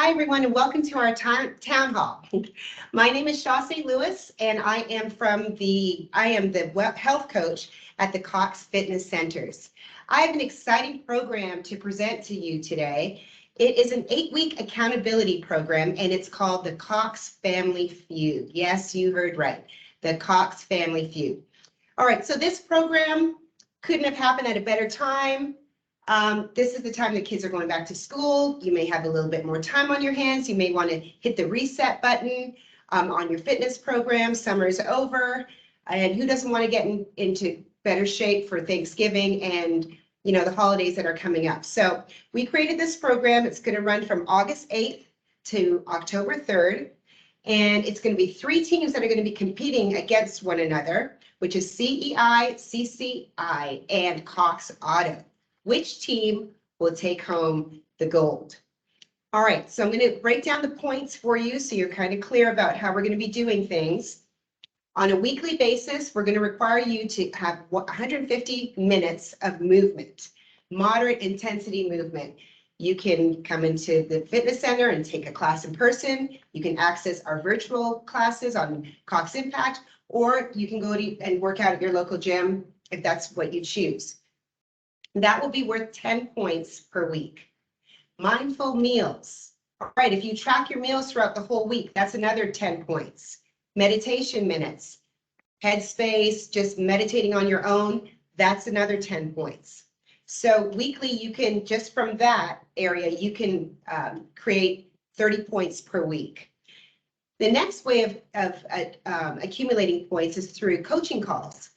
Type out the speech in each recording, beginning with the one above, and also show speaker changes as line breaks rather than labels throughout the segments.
Hi, everyone, and welcome to our town hall. My name is Shasey Lewis, and I am the health coach at the Cox Fitness Centers. I have an exciting program to present to you today. It is an 8-week accountability program, and it's called the Cox Family Feud. Yes, you heard right, the Cox Family Feud. All right, so this program couldn't have happened at a better time. This is the time that kids are going back to school. You may have a little bit more time on your hands. You may want to hit the reset button on your fitness program. Summer's over, and who doesn't want to get into better shape for Thanksgiving and the holidays that are coming up. So we created this program. It's going to run from August 8th to October 3rd, and it's going to be 3 teams that are going to be competing against one another, which is CEI, CCI, and Cox Auto. Which team will take home the gold? All right, so I'm going to break down the points for you so you're kind of clear about how we're going to be doing things. On a weekly basis, we're going to require you to have 150 minutes of movement, moderate intensity movement. You can come into the fitness center and take a class in person. You can access our virtual classes on Cox Impact, or you can go and work out at your local gym if that's what you choose. That will be worth 10 points per week. Mindful meals. All right, if you track your meals throughout the whole week, that's another 10 points. Meditation minutes, headspace, just meditating on your own, that's another 10 points. So weekly, you can, just from that area, you can create 30 points per week. The next way of accumulating points is through coaching calls.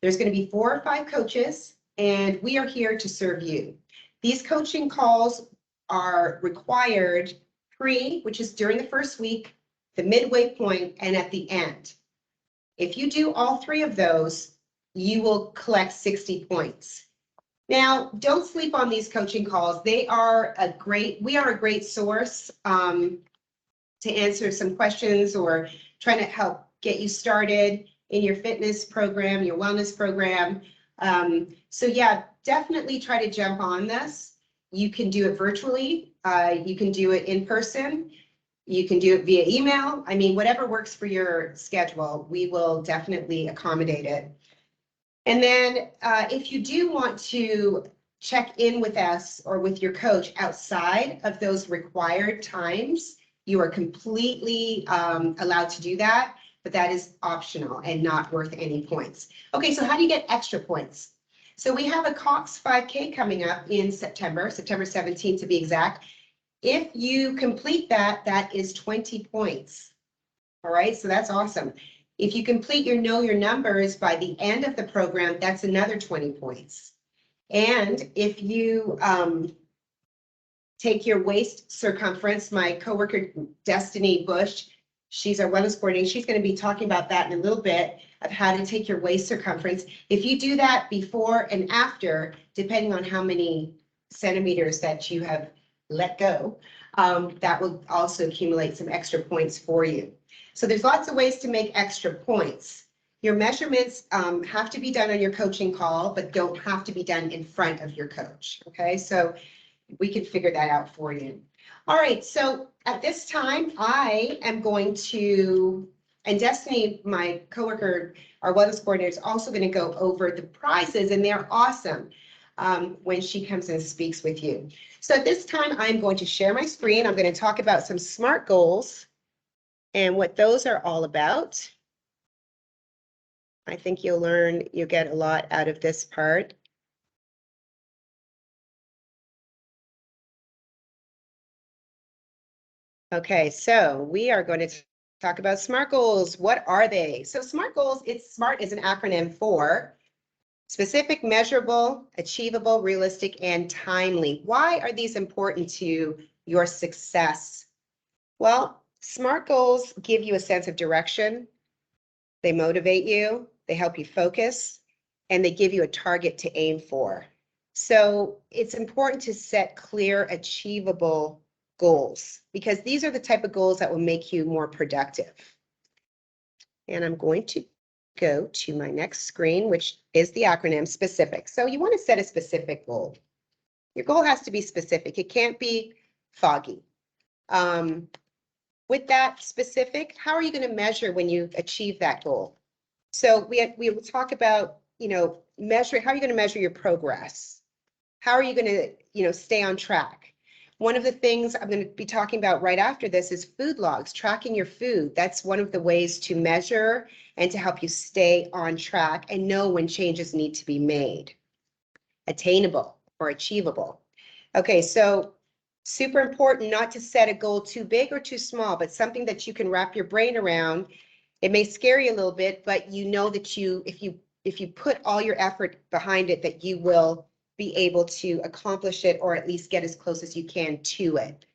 There's going to be 4 or 5 coaches, and we are here to serve you. These coaching calls are required which is during the first week, the midway point, and at the end. If you do all 3 of those, you will collect 60 points. Now, don't sleep on these coaching calls. We are a great source to answer some questions or trying to help get you started in your fitness program, your wellness program. So yeah, definitely try to jump on this. You can do it virtually. You can do it in person. You can do it via email. I mean, whatever works for your schedule, we will definitely accommodate it. And then if you do want to check in with us or with your coach outside of those required times, you are completely allowed to do that, but that is optional and not worth any points. Okay, so how do you get extra points? So we have a Cox 5K coming up in September 17th to be exact. If you complete that, that is 20 points. All right, so that's awesome. If you complete your Know Your Numbers by the end of the program, that's another 20 points. And if you take your waist circumference, my coworker Destiny Bush, she's our wellness coordinator, she's going to be talking about that in a little bit, of how to take your waist circumference. If you do that before and after, depending on how many centimeters that you have let go, that will also accumulate some extra points for you. So there's lots of ways to make extra points. Your measurements have to be done on your coaching call, but don't have to be done in front of your coach. Okay, so we can figure that out for you. All right, so at this time, I am going to, and Destiny, my coworker, our wellness coordinator, is also going to go over the prizes, and they're awesome when she comes and speaks with you. So at this time, I'm going to share my screen. I'm going to talk about some SMART goals and what those are all about. I think you'll get a lot out of this part. Okay, so we are going to talk about SMART goals. What are they? So SMART goals, SMART is an acronym for specific, measurable, achievable, realistic, and timely. Why are these important to your success? Well, SMART goals give you a sense of direction. They motivate you, they help you focus, and they give you a target to aim for. So it's important to set clear, achievable goals, because these are the type of goals that will make you more productive. And I'm going to go to my next screen, which is the acronym specific. So you want to set a specific goal. Your goal has to be specific. It can't be foggy. With that specific, how are you going to measure when you achieve that goal? So we will talk about, measure, how are you going to measure your progress? How are you going to, stay on track? One of the things I'm going to be talking about right after this is food logs, tracking your food. That's one of the ways to measure and to help you stay on track and know when changes need to be made, attainable or achievable. Okay, so super important not to set a goal too big or too small, but something that you can wrap your brain around. It may scare you a little bit, but you know that if you put all your effort behind it, that you will be able to accomplish it or at least get as close as you can to it.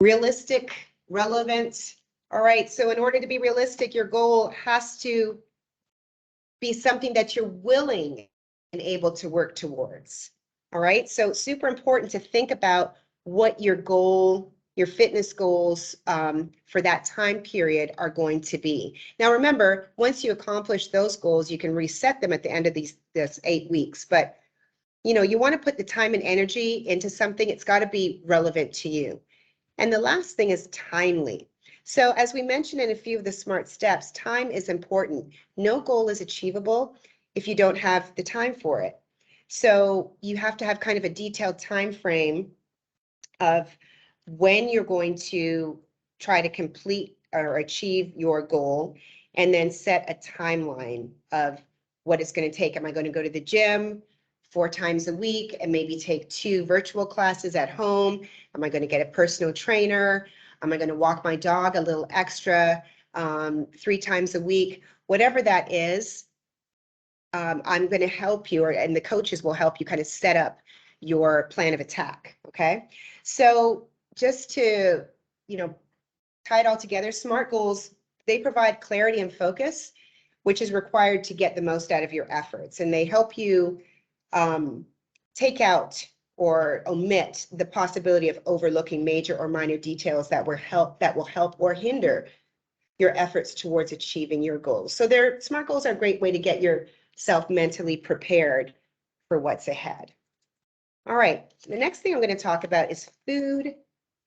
Realistic, relevant. All right, so in order to be realistic, your goal has to be something that you're willing and able to work towards. All right, so super important to think about what your goal, your fitness goals for that time period are going to be. Now, remember, once you accomplish those goals, you can reset them at the end of this 8 weeks. But you want to put the time and energy into something. It's got to be relevant to you. And the last thing is timely. So as we mentioned in a few of the SMART steps, time is important. No goal is achievable if you don't have the time for it. So you have to have kind of a detailed time frame of when you're going to try to complete or achieve your goal, and then set a timeline of what it's going to take. Am I going to go to the gym 4 times a week and maybe take 2 virtual classes at home? Am I going to get a personal trainer? Am I going to walk my dog a little extra 3 times a week? Whatever that is, I'm going to help you, and the coaches will help you kind of set up your plan of attack. Okay, so just to tie it all together, SMART goals, they provide clarity and focus, which is required to get the most out of your efforts, and they help you take out or omit the possibility of overlooking major or minor details that will help or hinder your efforts towards achieving your goals. So SMART goals are a great way to get yourself mentally prepared for what's ahead. All right, the next thing I'm going to talk about is food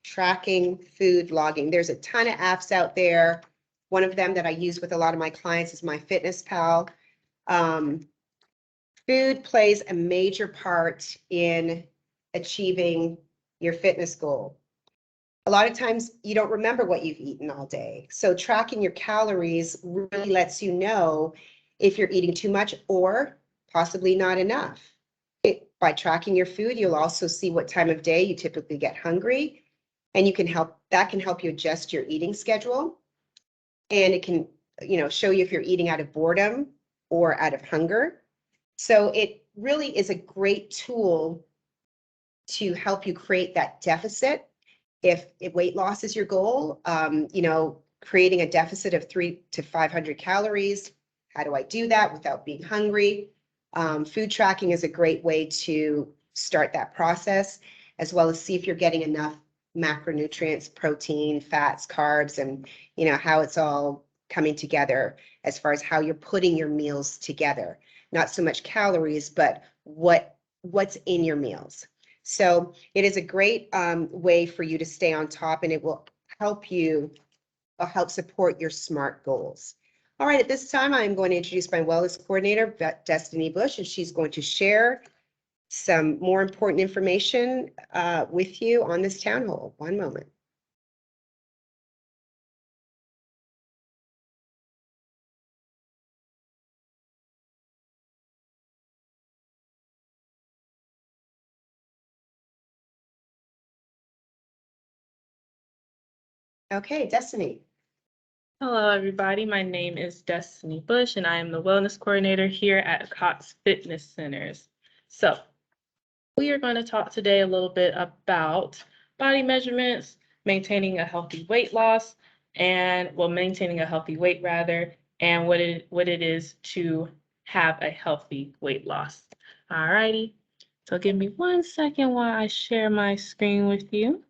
tracking, food logging. There's a ton of apps out there. One of them that I use with a lot of my clients is MyFitnessPal. Food plays a major part in achieving your fitness goal. A lot of times you don't remember what you've eaten all day. So tracking your calories really lets you know if you're eating too much or possibly not enough. By tracking your food, you'll also see what time of day you typically get hungry, and that can help you adjust your eating schedule. And it can, show you if you're eating out of boredom or out of hunger. So it really is a great tool to help you create that deficit. If weight loss is your goal, creating a deficit of 300 to 500 calories. How do I do that without being hungry? Food tracking is a great way to start that process, as well as see if you're getting enough macronutrients, protein, fats, carbs, and how it's all coming together as far as how you're putting your meals together. Not so much calories, but what's in your meals. So it is a great way for you to stay on top, and it will help support your SMART goals. All right, at this time, I'm going to introduce my wellness coordinator, Destiny Bush, and she's going to share some more important information with you on this town hall. One moment. Okay, Destiny.
Hello, everybody. My name is Destiny Bush, and I am the Wellness Coordinator here at Cox Fitness Centers. So we are going to talk today a little bit about body measurements, maintaining a healthy weight loss, maintaining a healthy weight rather, and what it is to have a healthy weight loss. All righty. So give me 1 second while I share my screen with you.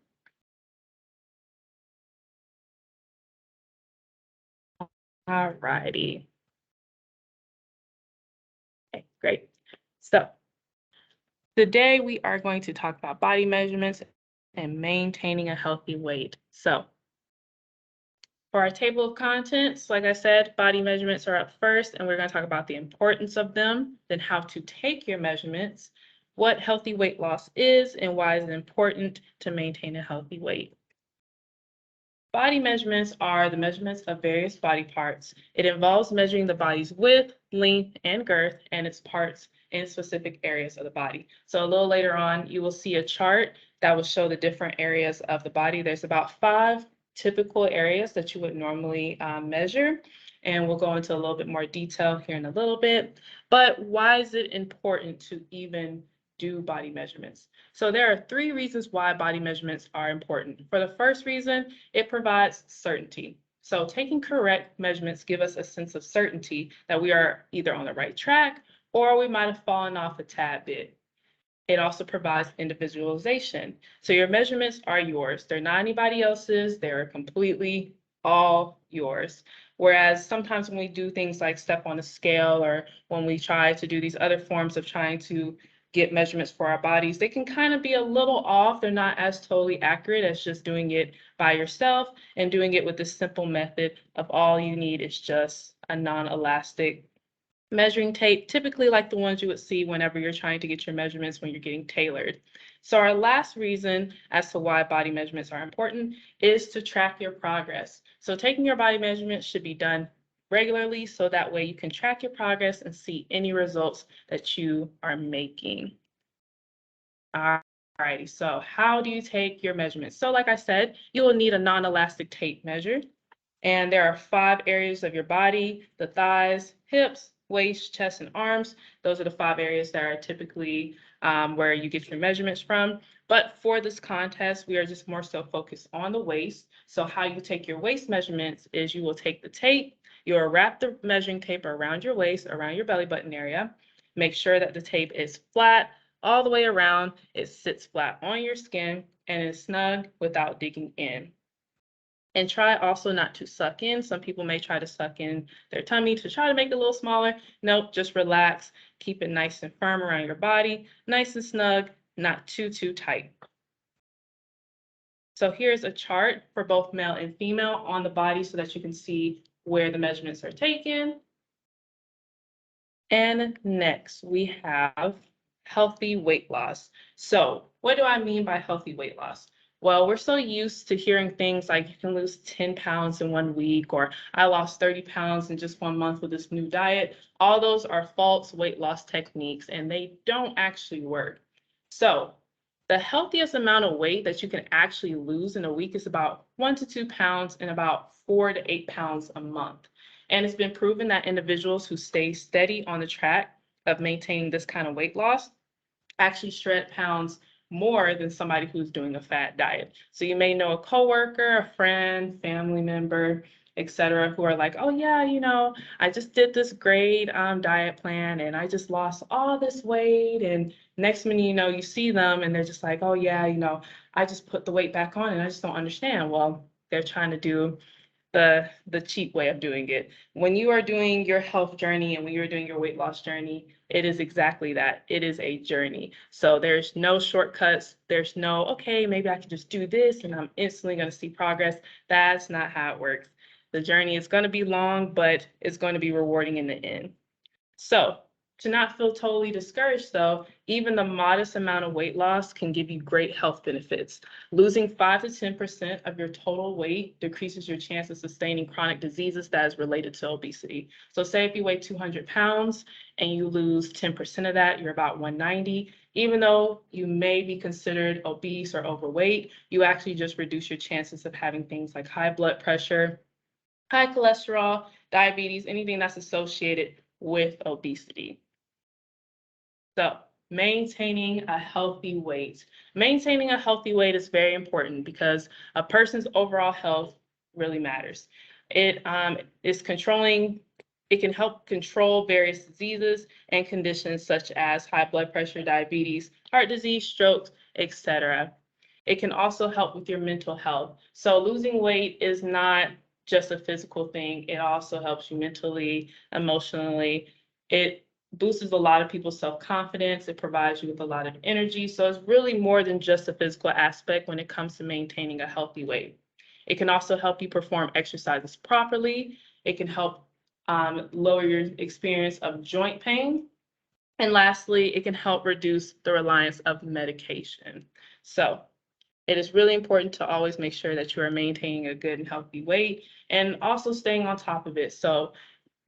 All righty. Okay, great. So today we are going to talk about body measurements and maintaining a healthy weight. So for our table of contents, like I said, body measurements are up first, and we're going to talk about the importance of them, then how to take your measurements, what healthy weight loss is, and why is it important to maintain a healthy weight. Body measurements are the measurements of various body parts. It involves measuring the body's width, length, and girth, and its parts in specific areas of the body. So a little later on, you will see a chart that will show the different areas of the body. There's about 5 typical areas that you would normally measure, and we'll go into a little bit more detail here in a little bit. But why is it important to even do body measurements? So there are 3 reasons why body measurements are important. For the first reason, it provides certainty. So taking correct measurements give us a sense of certainty that we are either on the right track or we might have fallen off a tad bit. It also provides individualization. So your measurements are yours. They're not anybody else's. They're completely all yours. Whereas sometimes when we do things like step on a scale or when we try to do these other forms of trying to get measurements for our bodies, they can kind of be a little off. They're not as totally accurate as just doing it by yourself and doing it with this simple method of all you need is just a non-elastic measuring tape, typically like the ones you would see whenever you're trying to get your measurements when you're getting tailored. So our last reason as to why body measurements are important is to track your progress. So taking your body measurements should be done regularly so that way you can track your progress and see any results that you are making. Alrighty, so how do you take your measurements? So like I said, you will need a non-elastic tape measure. And there are 5 areas of your body: the thighs, hips, waist, chest, and arms. Those are the 5 areas that are typically where you get your measurements from. But for this contest, we are just more so focused on the waist. So how you take your waist measurements is you will take the tape, you'll wrap the measuring tape around your waist, around your belly button area. Make sure that the tape is flat all the way around. It sits flat on your skin and is snug without digging in. And try also not to suck in. Some people may try to suck in their tummy to try to make it a little smaller. Nope, just relax. Keep it nice and firm around your body, nice and snug, not too tight. So here's a chart for both male and female on the body so that you can see where the measurements are taken. And next we have healthy weight loss. So what do I mean by healthy weight loss? Well, we're so used to hearing things like you can lose 10 pounds in 1 week, or I lost 30 pounds in just 1 month with this new diet. All those are false weight loss techniques and they don't actually work. So the healthiest amount of weight that you can actually lose in a week is about 1 to 2 pounds and about 4 to 8 pounds a month. And it's been proven that individuals who stay steady on the track of maintaining this kind of weight loss actually shred pounds more than somebody who's doing a fad diet. So you may know a coworker, a friend, family member, etc., who are like, oh yeah, I just did this great diet plan and I just lost all this weight. And next minute, you see them and they're just like, oh yeah, I just put the weight back on and I just don't understand. Well, they're trying to do the cheap way of doing it. When you are doing your health journey and when you're doing your weight loss journey, it is exactly that. It is a journey. So there's no shortcuts. There's no, okay, maybe I can just do this and I'm instantly going to see progress. That's not how it works. The journey is going to be long, but it's going to be rewarding in the end. So to not feel totally discouraged though, even the modest amount of weight loss can give you great health benefits. Losing 5 to 10% of your total weight decreases your chance of sustaining chronic diseases that is related to obesity. So say if you weigh 200 pounds and you lose 10% of that, you're about 190. Even though you may be considered obese or overweight, you actually just reduce your chances of having things like high blood pressure, high cholesterol, diabetes, anything that's associated with obesity. So maintaining a healthy weight. Maintaining a healthy weight is very important because a person's overall health really matters. It can help control various diseases and conditions such as high blood pressure, diabetes, heart disease, strokes, etc. It can also help with your mental health. So losing weight is not just a physical thing. It also helps you mentally, emotionally. It boosts a lot of people's self-confidence. It provides you with a lot of energy. So it's really more than just a physical aspect when it comes to maintaining a healthy weight. It can also help you perform exercises properly. It can help lower your experience of joint pain. And lastly, it can help reduce the reliance of medication. So it is really important to always make sure that you are maintaining a good and healthy weight and also staying on top of it. So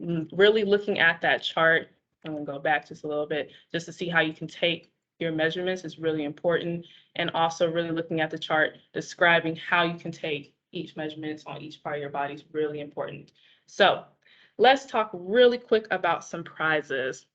really looking at that chart, I'm gonna go back just a little bit just to see how you can take your measurements is really important. And also really looking at the chart, describing how you can take each measurements on each part of your body is really important. So let's talk really quick about some prizes.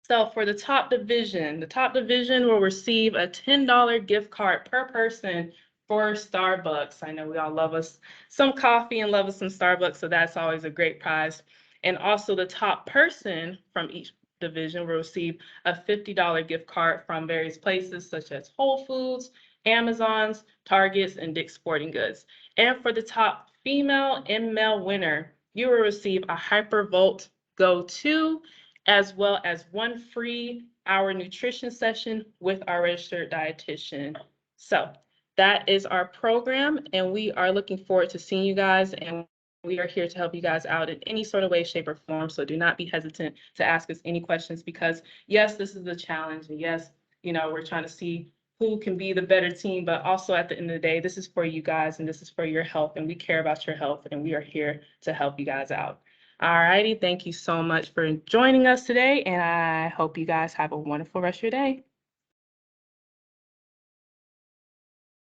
So for the top division will receive a $10 gift card per person for Starbucks. I know we all love us some coffee and love us some Starbucks, so that's always a great prize. And also the top person from each division will receive a $50 gift card from various places such as Whole Foods, Amazon's, Target's, and Dick's Sporting Goods. And for the top female and male winner, you will receive a Hypervolt Go 2 as well as one free hour nutrition session with our registered dietitian. So that is our program, and we are looking forward to seeing you guys, and we are here to help you guys out in any sort of way, shape, or form. So do not be hesitant to ask us any questions because yes, this is a challenge, and yes, we're trying to see who can be the better team, but also at the end of the day, this is for you guys and this is for your health, and we care about your health, and we are here to help you guys out. All righty, thank you so much for joining us today, and I hope you guys have a wonderful rest of your day.